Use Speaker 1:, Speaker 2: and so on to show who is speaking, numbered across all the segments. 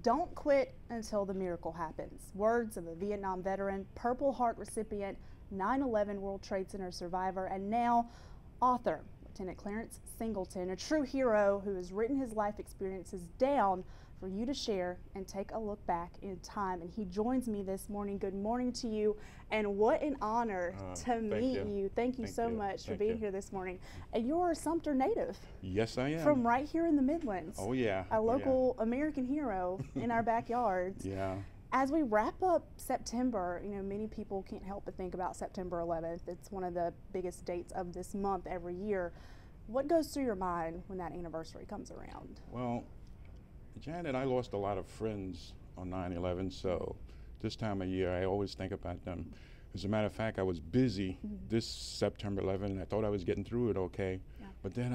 Speaker 1: Don't quit until the miracle happens. Words of a Vietnam veteran, Purple Heart recipient, 9/11 World Trade Center survivor, and now author, Lieutenant Clarence Singleton, a true hero who has written his life experiences down for you to share and take a look back in time. And he joins me this morning. Good morning to you, and what an honor to meet you. Thank you so much for being here this morning. And you're a Sumter native.
Speaker 2: Yes, I am.
Speaker 1: From right here in the Midlands.
Speaker 2: Oh yeah.
Speaker 1: A local American hero in our backyards.
Speaker 2: Yeah.
Speaker 1: As we wrap up September, you know, many people can't help but think about September 11th. It's one of the biggest dates of this month every year. What goes through your mind when that anniversary comes around?
Speaker 2: Well, Janet, I lost a lot of friends on 9/11, so this time of year I always think about them. As a matter of fact, I was busy this September 11th, and I thought I was getting through it okay. Yeah. But then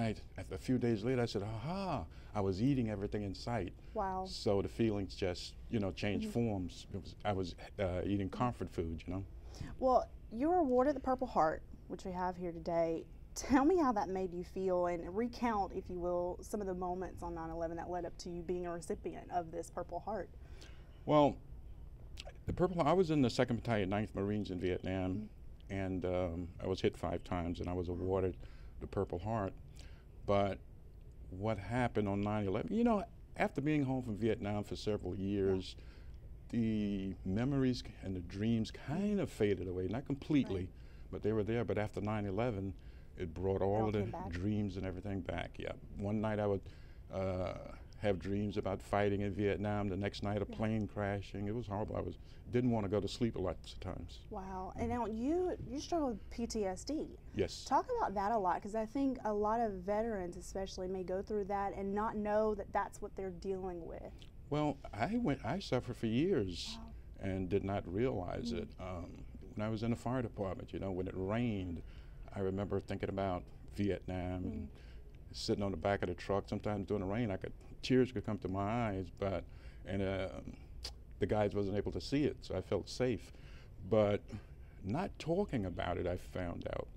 Speaker 2: a few days later, I said, aha, I was eating everything in sight.
Speaker 1: Wow.
Speaker 2: So the feelings just, you know, changed forms. I was eating comfort food, you know.
Speaker 1: Well, you were awarded the Purple Heart, which we have here today. Tell me how that made you feel, and recount, if you will, some of the moments on 9/11 that led up to you being a recipient of this Purple Heart.
Speaker 2: Well, the Purple Heart, I was in the 2nd Battalion, 9th Marines in Vietnam, and I was hit 5 times, and I was awarded the Purple Heart. But what happened on 9/11, you know, after being home from Vietnam for several years, the memories and the dreams kind of faded away, not completely, but they were there. But after 9/11, it brought all the dreams and everything back. Yeah. One night I would have dreams about fighting in Vietnam. The next night a plane crashing. It was horrible. I didn't want to go to sleep a lot of times.
Speaker 1: Wow. And now you struggle with PTSD.
Speaker 2: Yes.
Speaker 1: Talk about that a lot, because I think a lot of veterans especially may go through that and not know that that's what they're dealing with.
Speaker 2: Well, I suffered for years and did not realize it. When I was in the fire department, you know, when it rained, I remember thinking about Vietnam and sitting on the back of the truck. Sometimes during the rain, tears could come to my eyes, and the guys wasn't able to see it, so I felt safe. But not talking about it, I found out,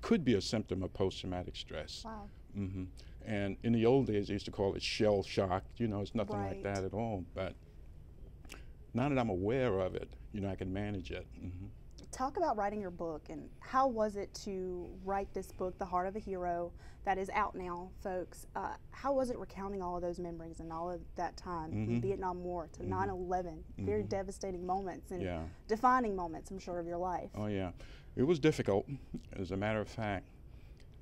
Speaker 2: could be a symptom of post-traumatic stress.
Speaker 1: Wow.
Speaker 2: And in the old days, they used to call it shell shock. You know, it's nothing like that at all. But now that I'm aware of it, you know, I can manage it.
Speaker 1: Talk about writing your book, and how was it to write this book, The Heart of a Hero, that is out now, folks? How was it recounting all of those memories and all of that time, from the Vietnam War to 9/11, very devastating moments and defining moments, I'm sure, of your life?
Speaker 2: Oh yeah, it was difficult. As a matter of fact,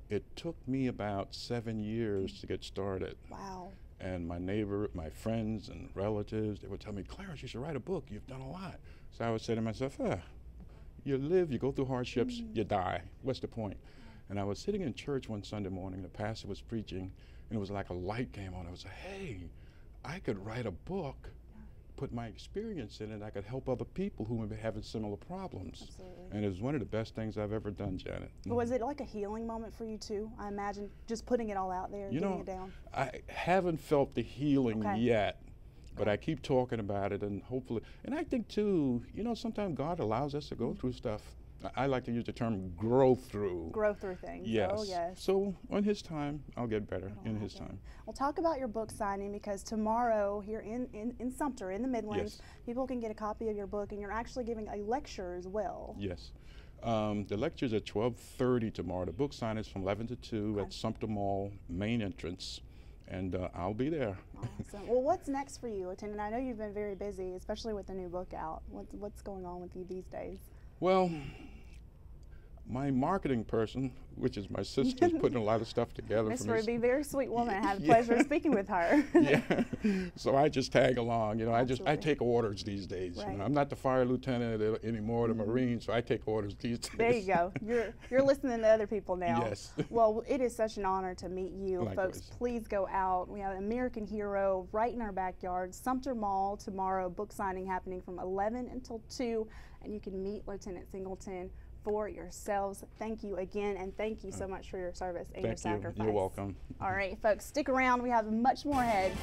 Speaker 2: it took me about 7 years to get started.
Speaker 1: Wow.
Speaker 2: And my friends and relatives, they would tell me, Clarence, you should write a book, you've done a lot. So I would say to myself, you live, you go through hardships, you die. What's the point? And I was sitting in church one Sunday morning, the pastor was preaching, and it was like a light came on. I was like, hey, I could write a book, put my experience in it, I could help other people who may be having similar problems.
Speaker 1: Absolutely.
Speaker 2: And it was one of the best things I've ever done, Janet.
Speaker 1: Was it like a healing moment for you too? I imagine just putting it all out there, getting it down.
Speaker 2: I haven't felt the healing yet. But I keep talking about it, and hopefully, and I think too, you know, sometimes God allows us to go through stuff. I like to use the term grow through.
Speaker 1: Grow through things.
Speaker 2: Yes.
Speaker 1: Oh, yes.
Speaker 2: So on His time, I'll get better in His time.
Speaker 1: Well, talk about your book signing, because tomorrow here in Sumter, in the Midlands, people can get a copy of your book, and you're actually giving a lecture as well.
Speaker 2: Yes. The lecture's at 12:30 tomorrow. The book signing is from 11 to 2 at Sumter Mall, main entrance. And I'll be there.
Speaker 1: Awesome. Well, what's next for you, Lieutenant? I know you've been very busy, especially with the new book out. What's going on with you these days?
Speaker 2: Well, my marketing person, which is my sister, is putting a lot of stuff together
Speaker 1: Miss
Speaker 2: for me.
Speaker 1: Ruby, very sweet woman. I had the pleasure of speaking with her.
Speaker 2: So I just tag along. You know, I take orders these days. You know, I'm not the fire lieutenant anymore, the Marine, so I take orders these days.
Speaker 1: There you go. You're listening to other people now.
Speaker 2: Yes.
Speaker 1: Well, it is such an honor to meet you.
Speaker 2: Likewise.
Speaker 1: Folks, please go out. We have an American hero right in our backyard. Sumter Mall tomorrow. Book signing happening from 11 until 2, and you can meet Lieutenant Singleton for yourselves. Thank you again, and thank you so much for your service and your sacrifice.
Speaker 2: You're welcome.
Speaker 1: All right, folks, stick around. We have much more ahead.